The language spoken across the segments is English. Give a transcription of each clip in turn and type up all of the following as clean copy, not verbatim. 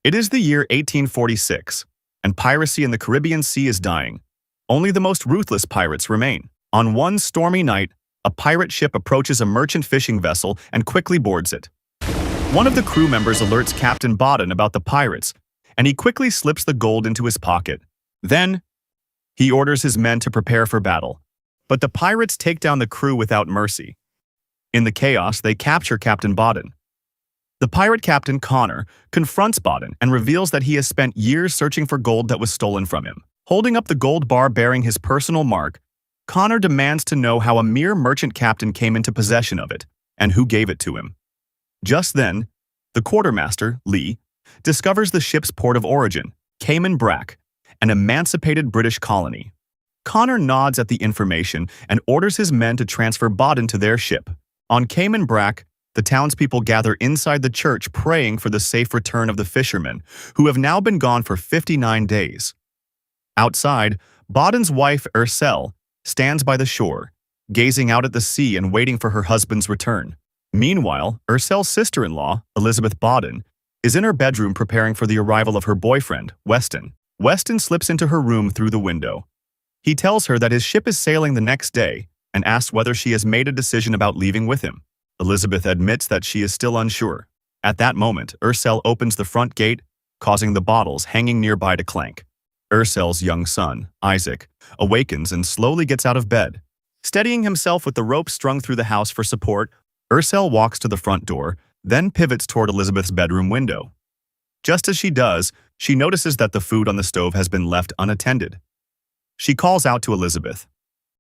It is the year 1846, and piracy in the Caribbean Sea is dying. Only the most ruthless pirates remain. On one stormy night, a pirate ship approaches a merchant fishing vessel and quickly boards it. One of the crew members alerts Captain Bodden about the pirates, and he quickly slips the gold into his pocket. Then, he orders his men to prepare for battle. But the pirates take down the crew without mercy. In the chaos, they capture Captain Bodden. The pirate captain, Connor, confronts Bodden and reveals that he has spent years searching for gold that was stolen from him. Holding up the gold bar bearing his personal mark, Connor demands to know how a mere merchant captain came into possession of it and who gave it to him. Just then, the quartermaster, Lee, discovers the ship's port of origin, Cayman Brac, an emancipated British colony. Connor nods at the information and orders his men to transfer Bodden to their ship. On Cayman Brac, the townspeople gather inside the church praying for the safe return of the fishermen, who have now been gone for 59 days. Outside, Bodden's wife, Ursel, stands by the shore, gazing out at the sea and waiting for her husband's return. Meanwhile, Ursel's sister-in-law, Elizabeth Bodden, is in her bedroom preparing for the arrival of her boyfriend, Weston. Weston slips into her room through the window. He tells her that his ship is sailing the next day and asks whether she has made a decision about leaving with him. Elizabeth admits that she is still unsure. At that moment, Ursel opens the front gate, causing the bottles hanging nearby to clank. Ursel's young son, Isaac, awakens and slowly gets out of bed. Steadying himself with the rope strung through the house for support, Ursel walks to the front door, then pivots toward Elizabeth's bedroom window. Just as she does, she notices that the food on the stove has been left unattended. She calls out to Elizabeth.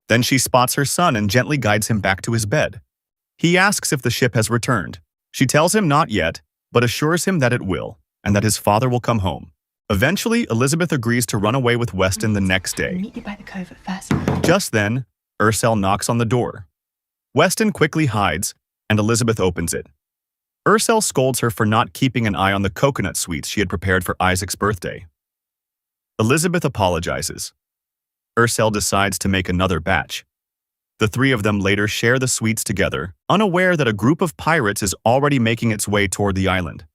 Then she spots her son and gently guides him back to his bed. He asks if the ship has returned. She tells him not yet, but assures him that it will, and that his father will come home. Eventually, Elizabeth agrees to run away with Weston the next day. Meet you by the cove at first. Just then, Ursel knocks on the door. Weston quickly hides, and Elizabeth opens it. Ursel scolds her for not keeping an eye on the coconut sweets she had prepared for Isaac's birthday. Elizabeth apologizes. Ursel decides to make another batch. The three of them later share the sweets together, unaware that a group of pirates is already making its way toward the island.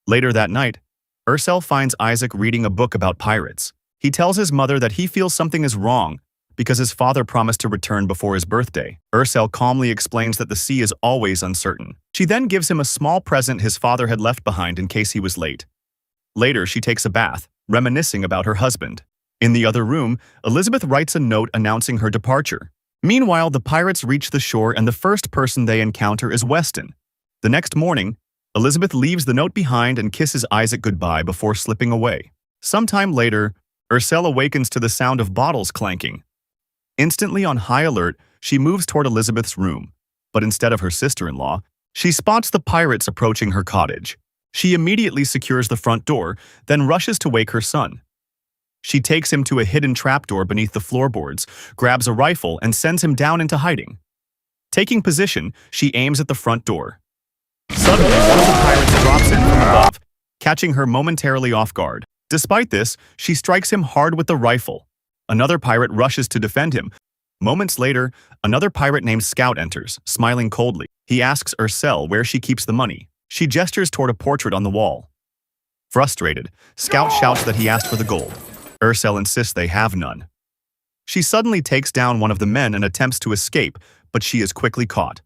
Later that night, Ursel finds Isaac reading a book about pirates. He tells his mother that he feels something is wrong because his father promised to return before his birthday. Ursel calmly explains that the sea is always uncertain. She then gives him a small present his father had left behind in case he was late. Later, she takes a bath, reminiscing about her husband. In the other room, Elizabeth writes a note announcing her departure. Meanwhile, the pirates reach the shore and the first person they encounter is Weston. The next morning, Elizabeth leaves the note behind and kisses Isaac goodbye before slipping away. Sometime later, Ursel awakens to the sound of bottles clanking. Instantly on high alert, she moves toward Elizabeth's room, but instead of her sister-in-law, she spots the pirates approaching her cottage. She immediately secures the front door, then rushes to wake her son. She takes him to a hidden trapdoor beneath the floorboards, grabs a rifle, and sends him down into hiding. Taking position, she aims at the front door. Suddenly, one of the pirates drops in from above, catching her momentarily off guard. Despite this, she strikes him hard with the rifle. Another pirate rushes to defend him. Moments later, another pirate named Scout enters, smiling coldly. He asks Ursel where she keeps the money. She gestures toward a portrait on the wall. Frustrated, Scout shouts that he asked for the gold. Ursel insists they have none. She suddenly takes down one of the men and attempts to escape, but she is quickly caught.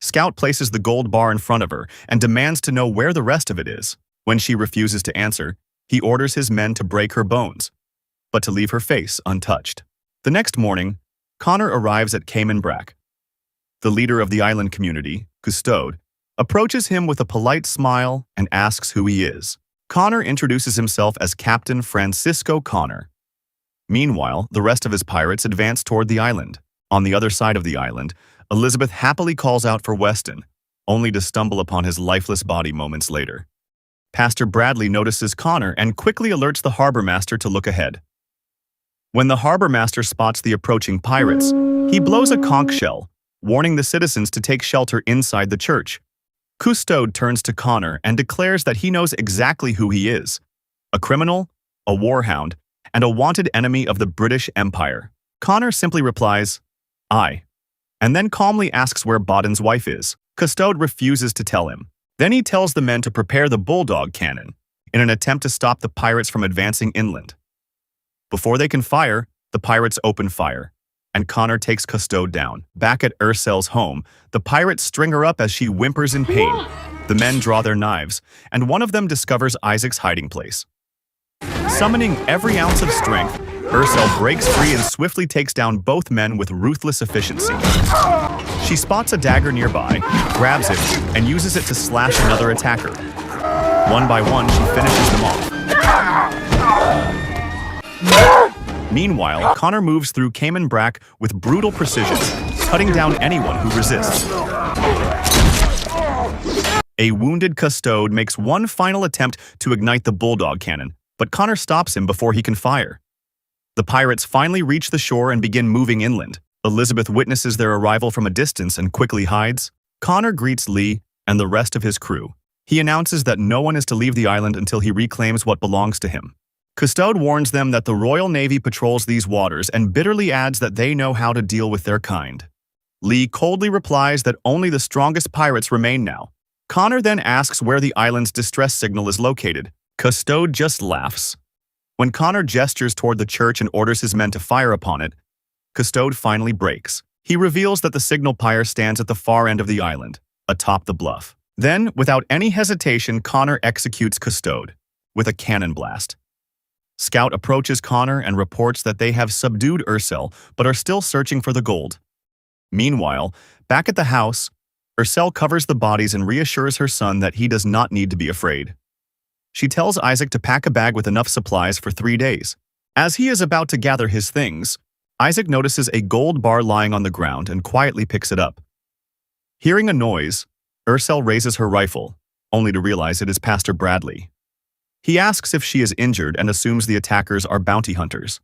Scout places the gold bar in front of her and demands to know where the rest of it is. When she refuses to answer, he orders his men to break her bones, but to leave her face untouched. The next morning, Connor arrives at Cayman Brac. The leader of the island community, Custode, approaches him with a polite smile and asks who he is. Connor introduces himself as Captain Francisco Connor. Meanwhile, the rest of his pirates advance toward the island. On the other side of the island, Elizabeth happily calls out for Weston, only to stumble upon his lifeless body moments later. Pastor Bradley notices Connor and quickly alerts the harbor master to look ahead. When the harbor master spots the approaching pirates, he blows a conch shell, warning the citizens to take shelter inside the church. Custode turns to Connor and declares that he knows exactly who he is: a criminal, a warhound, and a wanted enemy of the British Empire. Connor simply replies, "Aye," and then calmly asks where Bodden's wife is. Custode refuses to tell him. Then he tells the men to prepare the bulldog cannon. in an attempt to stop the pirates from advancing inland. Before they can fire, the pirates open fire, and Connor takes Custode down. Back at Ursel's home, the pirates string her up as she whimpers in pain. The men draw their knives, and one of them discovers Isaac's hiding place. Summoning every ounce of strength, Ursel breaks free and swiftly takes down both men with ruthless efficiency. She spots a dagger nearby, grabs it, and uses it to slash another attacker. One by one, she finishes them off. Meanwhile, Connor moves through Cayman Brack with brutal precision, cutting down anyone who resists. A wounded Custode makes one final attempt to ignite the bulldog cannon, but Connor stops him before he can fire. The pirates finally reach the shore and begin moving inland. Elizabeth witnesses their arrival from a distance and quickly hides. Connor greets Lee and the rest of his crew. He announces that no one is to leave the island until he reclaims what belongs to him. Custode warns them that the Royal Navy patrols these waters and bitterly adds that they know how to deal with their kind. Lee coldly replies that only the strongest pirates remain now. Connor then asks where the island's distress signal is located. Custode just laughs. When Connor gestures toward the church and orders his men to fire upon it, Custode finally breaks. He reveals that the signal pyre stands at the far end of the island, atop the bluff. Then, without any hesitation, Connor executes Custode with a cannon blast. Scout approaches Connor and reports that they have subdued Ursel but are still searching for the gold. Meanwhile, back at the house, Ursel covers the bodies and reassures her son that he does not need to be afraid. She tells Isaac to pack a bag with enough supplies for 3 days. As he is about to gather his things, Isaac notices a gold bar lying on the ground and quietly picks it up. Hearing a noise, Ursel raises her rifle, only to realize it is Pastor Bradley. He asks if she is injured and assumes the attackers are bounty hunters.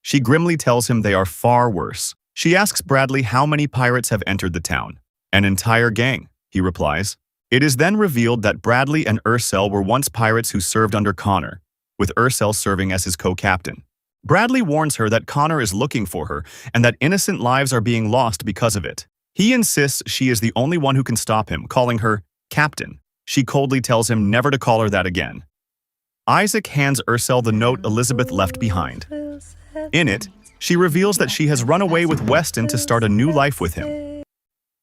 She grimly tells him they are far worse. She asks Bradley how many pirates have entered the town. An entire gang, he replies. It is then revealed that Bradley and Ursel were once pirates who served under Connor, with Ursel serving as his co-captain. Bradley warns her that Connor is looking for her and that innocent lives are being lost because of it. He insists she is the only one who can stop him, calling her Captain. She coldly tells him never to call her that again. Isaac hands Ursel the note Elizabeth left behind. In it, she reveals that she has run away with Weston to start a new life with him.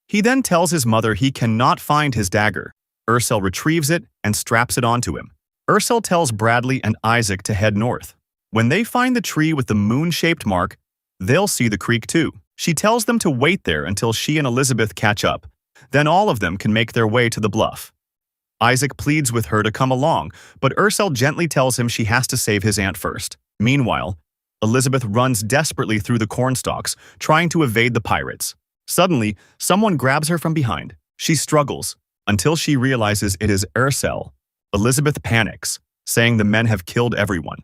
He then tells his mother he cannot find his dagger. Ursel retrieves it and straps it onto him. Ursel tells Bradley and Isaac to head north. When they find the tree with the moon-shaped mark, they'll see the creek too. She tells them to wait there until she and Elizabeth catch up. Then all of them can make their way to the bluff. Isaac pleads with her to come along, but Ursel gently tells him she has to save his aunt first. Meanwhile, Elizabeth runs desperately through the cornstalks, trying to evade the pirates. Suddenly, someone grabs her from behind. She struggles, until she realizes it is Ursel. Elizabeth panics, saying the men have killed everyone.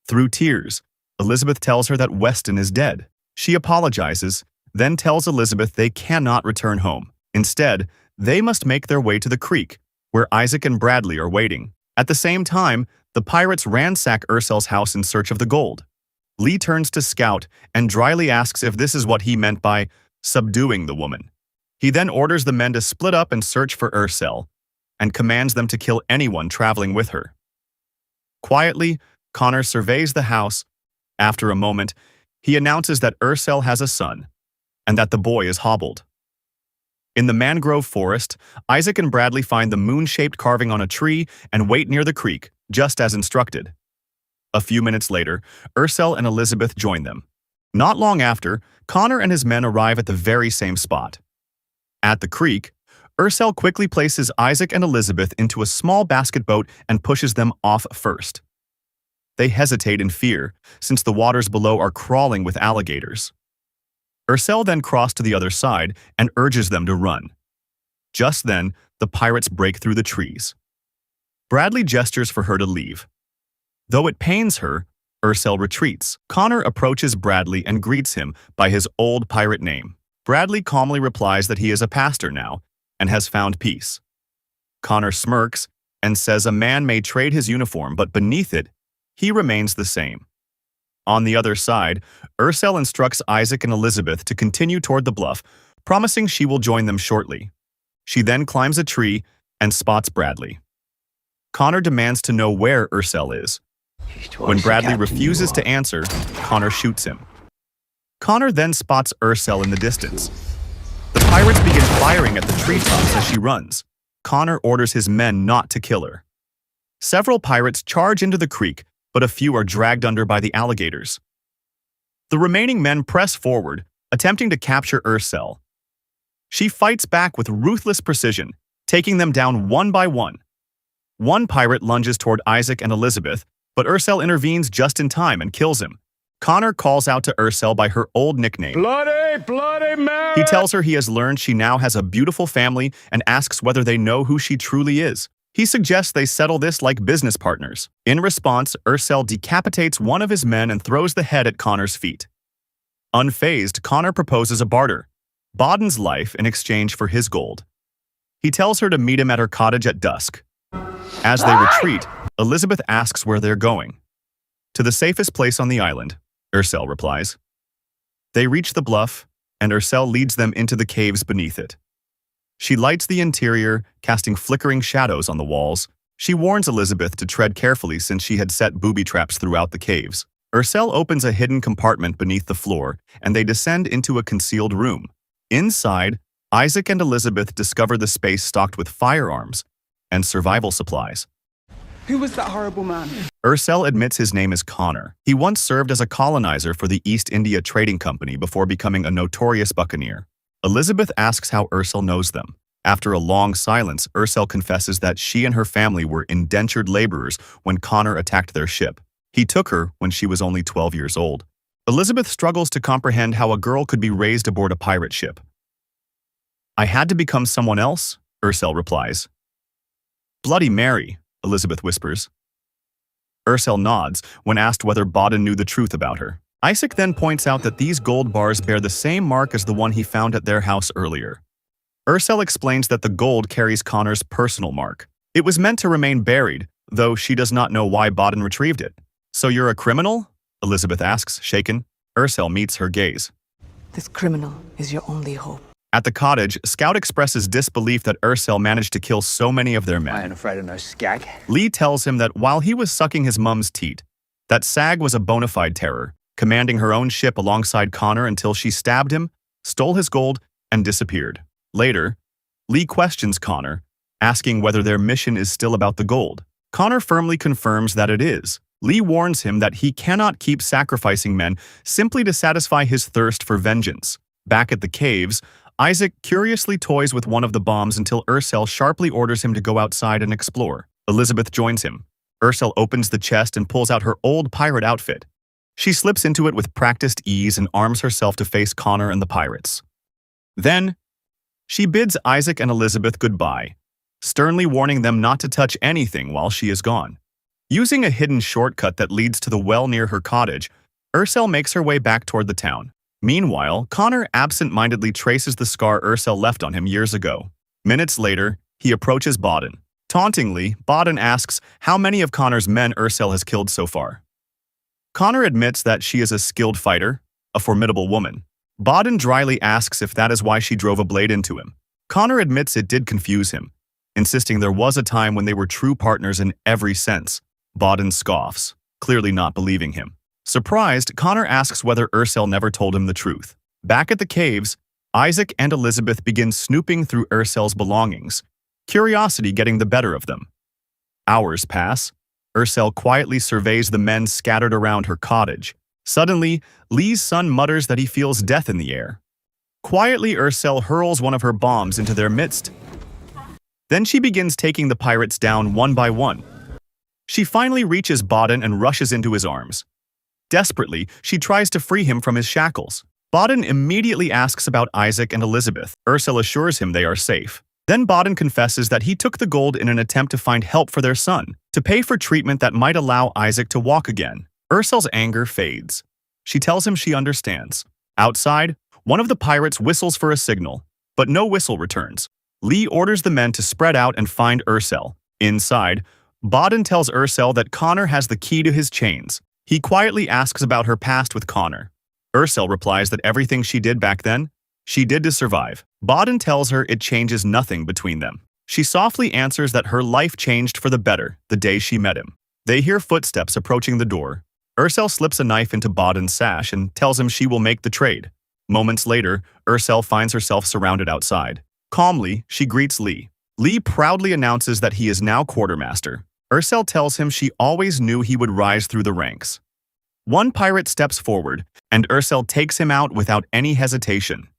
Through tears, Elizabeth tells her that Weston is dead. She apologizes, then tells Elizabeth they cannot return home. Instead, they must make their way to the creek, where Isaac and Bradley are waiting. At the same time, the pirates ransack Ursel's house in search of the gold. Lee turns to Scout and dryly asks if this is what he meant by subduing the woman. He then orders the men to split up and search for Ursel, and commands them to kill anyone traveling with her. Quietly, Connor surveys the house. After a moment, he announces that Ursel has a son, and that the boy is hobbled. In the mangrove forest, Isaac and Bradley find the moon-shaped carving on a tree and wait near the creek, just as instructed. A few minutes later, Ursel and Elizabeth join them. Not long after, Connor and his men arrive at the very same spot. At the creek, Ursel quickly places Isaac and Elizabeth into a small basket boat and pushes them off first. They hesitate in fear, since the waters below are crawling with alligators. Ursel then crosses to the other side and urges them to run. Just then, the pirates break through the trees. Bradley gestures for her to leave. Though it pains her, Ursel retreats. Connor approaches Bradley and greets him by his old pirate name. Bradley calmly replies that he is a pastor now and has found peace. Connor smirks and says a man may trade his uniform, but beneath it, he remains the same. On the other side, Ursel instructs Isaac and Elizabeth to continue toward the bluff, promising she will join them shortly. She then climbs a tree and spots Bradley. Connor demands to know where Ursel is. When Bradley refuses to answer, Connor shoots him. Connor then spots Ursel in the distance. The pirates begin firing at the treetops as she runs. Connor orders his men not to kill her. Several pirates charge into the creek, but a few are dragged under by the alligators. The remaining men press forward, attempting to capture Ursel. She fights back with ruthless precision, taking them down one by one. One pirate lunges toward Isaac and Elizabeth, but Ursel intervenes just in time and kills him. Connor calls out to Ursel by her old nickname. Bloody Mary! He tells her he has learned she now has a beautiful family and asks whether they know who she truly is. He suggests they settle this like business partners. In response, Ursel decapitates one of his men and throws the head at Connor's feet. Unfazed, Connor proposes a barter, Baden's life in exchange for his gold. He tells her to meet him at her cottage at dusk. As they retreat, Elizabeth asks where they're going. To the safest place on the island, Ursel replies. They reach the bluff, and Ursel leads them into the caves beneath it. She lights the interior, casting flickering shadows on the walls. She warns Elizabeth to tread carefully since she had set booby traps throughout the caves. Ursel opens a hidden compartment beneath the floor, and they descend into a concealed room. Inside, Isaac and Elizabeth discover the space stocked with firearms and survival supplies. Who was that horrible man? Ursel admits his name is Connor. He once served as a colonizer for the East India Trading Company before becoming a notorious buccaneer. Elizabeth asks how Ursel knows them. After a long silence, Ursel confesses that she and her family were indentured laborers when Connor attacked their ship. He took her when she was only 12 years old. Elizabeth struggles to comprehend how a girl could be raised aboard a pirate ship. I had to become someone else, Ursel replies. Bloody Mary, Elizabeth whispers. Ursel nods when asked whether Baden knew the truth about her. Isaac then points out that these gold bars bear the same mark as the one he found at their house earlier. Ursel explains that the gold carries Connor's personal mark. It was meant to remain buried, though she does not know why Baden retrieved it. So you're a criminal? Elizabeth asks, shaken. Ursel meets her gaze. This criminal is your only hope. At the cottage, Scout expresses disbelief that Ursel managed to kill so many of their men. I ain't afraid of no skag. Lee tells him that while he was sucking his mum's teat, that Sag was a bona fide terror, commanding her own ship alongside Connor until she stabbed him, stole his gold, and disappeared. Later, Lee questions Connor, asking whether their mission is still about the gold. Connor firmly confirms that it is. Lee warns him that he cannot keep sacrificing men simply to satisfy his thirst for vengeance. Back at the caves, Isaac curiously toys with one of the bombs until Ursel sharply orders him to go outside and explore. Elizabeth joins him. Ursel opens the chest and pulls out her old pirate outfit. She slips into it with practiced ease and arms herself to face Connor and the pirates. Then, she bids Isaac and Elizabeth goodbye, sternly warning them not to touch anything while she is gone. Using a hidden shortcut that leads to the well near her cottage, Ursel makes her way back toward the town. Meanwhile, Connor absent-mindedly traces the scar Ursel left on him years ago. Minutes later, he approaches Baden. Tauntingly, Baden asks how many of Connor's men Ursel has killed so far. Connor admits that she is a skilled fighter, a formidable woman. Baden dryly asks if that is why she drove a blade into him. Connor admits it did confuse him, insisting there was a time when they were true partners in every sense. Baden scoffs, clearly not believing him. Surprised, Connor asks whether Ursel never told him the truth. Back at the caves, Isaac and Elizabeth begin snooping through Ursel's belongings, curiosity getting the better of them. Hours pass. Ursel quietly surveys the men scattered around her cottage. Suddenly, Lee's son mutters that he feels death in the air. Quietly, Ursel hurls one of her bombs into their midst. Then she begins taking the pirates down one by one. She finally reaches Baden and rushes into his arms. Desperately, she tries to free him from his shackles. Baden immediately asks about Isaac and Elizabeth. Ursel assures him they are safe. Then Baden confesses that he took the gold in an attempt to find help for their son, to pay for treatment that might allow Isaac to walk again. Ursel's anger fades. She tells him she understands. Outside, one of the pirates whistles for a signal, but no whistle returns. Lee orders the men to spread out and find Ursel. Inside, Baden tells Ursel that Connor has the key to his chains. He quietly asks about her past with Connor. Ursel replies that everything she did back then, she did to survive. Baden tells her it changes nothing between them. She softly answers that her life changed for the better the day she met him. They hear footsteps approaching the door. Ursel slips a knife into Boden's sash and tells him she will make the trade. Moments later, Ursel finds herself surrounded outside. Calmly, she greets Lee. Lee proudly announces that he is now quartermaster. Ursel tells him she always knew he would rise through the ranks. One pirate steps forward, and Ursel takes him out without any hesitation.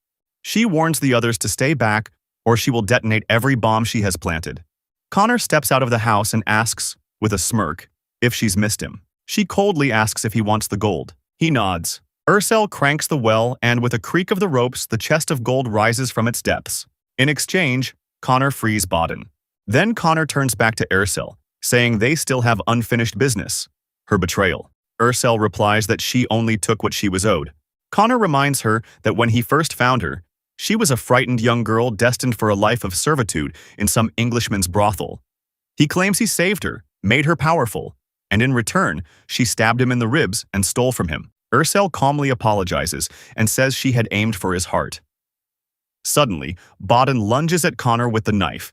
She warns the others to stay back, or she will detonate every bomb she has planted. Connor steps out of the house and asks, with a smirk, if she's missed him. She coldly asks if he wants the gold. He nods. Ursel cranks the well, and with a creak of the ropes, the chest of gold rises from its depths. In exchange, Connor frees Boden. Then Connor turns back to Ursel, saying they still have unfinished business. Her betrayal. Ursel replies that she only took what she was owed. Connor reminds her that when he first found her, she was a frightened young girl destined for a life of servitude in some Englishman's brothel. He claims he saved her, made her powerful, and in return, she stabbed him in the ribs and stole from him. Ursel calmly apologizes and says she had aimed for his heart. Suddenly, Boden lunges at Connor with the knife.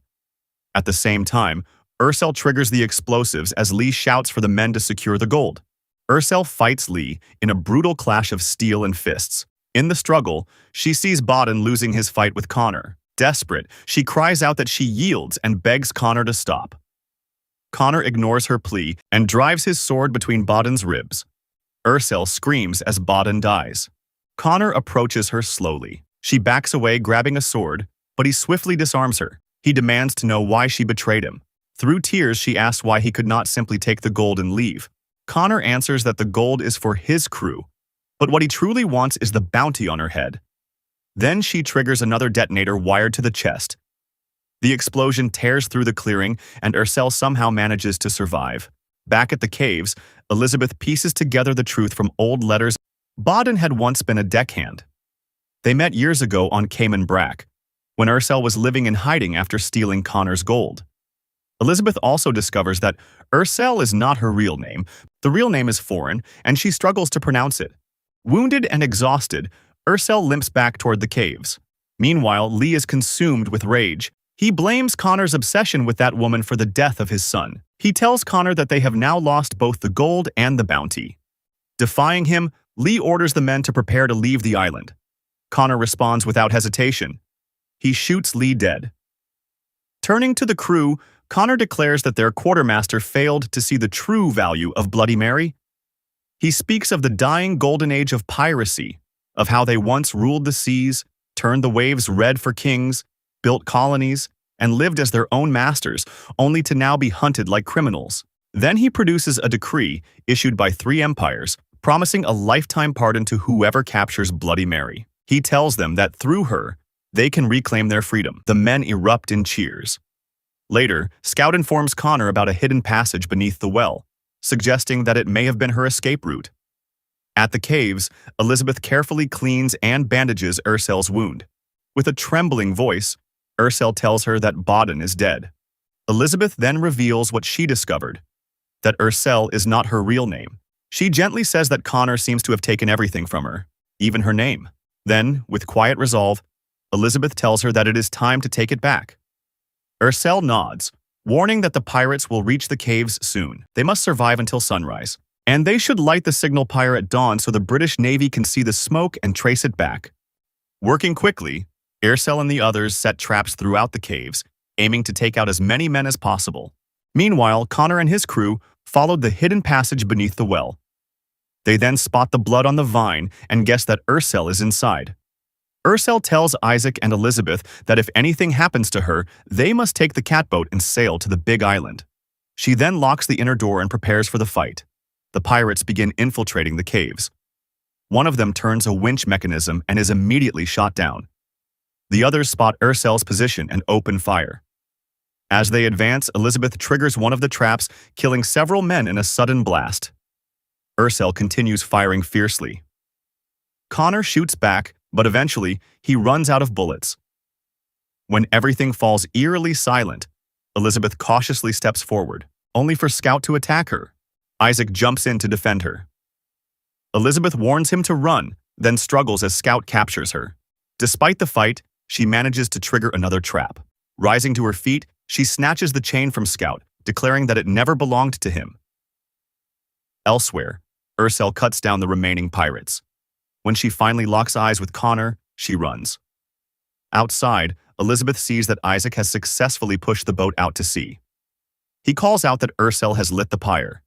At the same time, Ursel triggers the explosives as Lee shouts for the men to secure the gold. Ursel fights Lee in a brutal clash of steel and fists. In the struggle, she sees Boden losing his fight with Connor. Desperate, she cries out that she yields and begs Connor to stop. Connor ignores her plea and drives his sword between Boden's ribs. Ursel screams as Boden dies. Connor approaches her slowly. She backs away, grabbing a sword, but he swiftly disarms her. He demands to know why she betrayed him. Through tears, she asks why he could not simply take the gold and leave. Connor answers that the gold is for his crew, but what he truly wants is the bounty on her head. Then she triggers another detonator wired to the chest. The explosion tears through the clearing, and Ursel somehow manages to survive. Back at the caves, Elizabeth pieces together the truth from old letters. Boden had once been a deckhand. They met years ago on Cayman Brack, when Ursel was living in hiding after stealing Connor's gold. Elizabeth also discovers that Ursel is not her real name. The real name is foreign, and she struggles to pronounce it. Wounded and exhausted, Ursel limps back toward the caves. Meanwhile, Lee is consumed with rage. He blames Connor's obsession with that woman for the death of his son. He tells Connor that they have now lost both the gold and the bounty. Defying him, Lee orders the men to prepare to leave the island. Connor responds without hesitation. He shoots Lee dead. Turning to the crew, Connor declares that their quartermaster failed to see the true value of Bloody Mary. He speaks of the dying golden age of piracy, of how they once ruled the seas, turned the waves red for kings, built colonies, and lived as their own masters, only to now be hunted like criminals. Then he produces a decree issued by 3 empires, promising a lifetime pardon to whoever captures Bloody Mary. He tells them that through her, they can reclaim their freedom. The men erupt in cheers. Later, Scout informs Connor about a hidden passage beneath the well, suggesting that it may have been her escape route. At the caves, Elizabeth carefully cleans and bandages Ursel's wound. With a trembling voice, Ursel tells her that Boden is dead. Elizabeth then reveals what she discovered, that Ursel is not her real name. She gently says that Connor seems to have taken everything from her, even her name. Then, with quiet resolve, Elizabeth tells her that it is time to take it back. Ursel nods, warning that the pirates will reach the caves soon. They must survive until sunrise, and they should light the signal pyre at dawn so the British Navy can see the smoke and trace it back. Working quickly, Ursel and the others set traps throughout the caves, aiming to take out as many men as possible. Meanwhile, Connor and his crew followed the hidden passage beneath the well. They then spot the blood on the vine and guess that Ursel is inside. Ursel tells Isaac and Elizabeth that if anything happens to her, they must take the catboat and sail to the Big Island. She then locks the inner door and prepares for the fight. The pirates begin infiltrating the caves. One of them turns a winch mechanism and is immediately shot down. The others spot Ursel's position and open fire. As they advance, Elizabeth triggers one of the traps, killing several men in a sudden blast. Ursel continues firing fiercely. Connor shoots back, but eventually, he runs out of bullets. When everything falls eerily silent, Elizabeth cautiously steps forward, only for Scout to attack her. Isaac jumps in to defend her. Elizabeth warns him to run, then struggles as Scout captures her. Despite the fight, she manages to trigger another trap. Rising to her feet, She snatches the chain from Scout, declaring that it never belonged to him. Elsewhere, Ursel cuts down the remaining pirates. When she finally locks eyes with Connor, she runs. Outside, Elizabeth sees that Isaac has successfully pushed the boat out to sea. He calls out that Ursel has lit the pyre.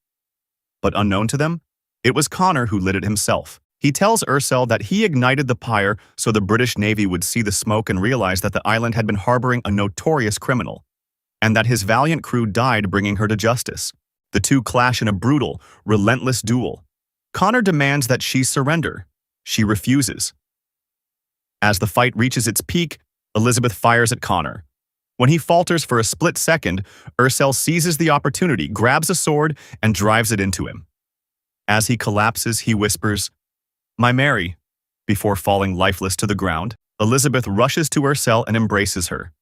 But unknown to them, it was Connor who lit it himself. He tells Ursel that he ignited the pyre so the British Navy would see the smoke and realize that the island had been harboring a notorious criminal, and that his valiant crew died bringing her to justice. The two clash in a brutal, relentless duel. Connor demands that she surrender. She refuses. As the fight reaches its peak, Elizabeth fires at Connor. When he falters for a split second, Ursel seizes the opportunity, grabs a sword, and drives it into him. As he collapses, he whispers, "My Mary," before falling lifeless to the ground. Elizabeth rushes to Ursel and embraces her.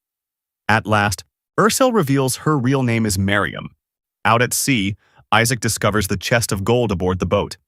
At last, Ursel reveals her real name is Miriam. Out at sea, Isaac discovers the chest of gold aboard the boat.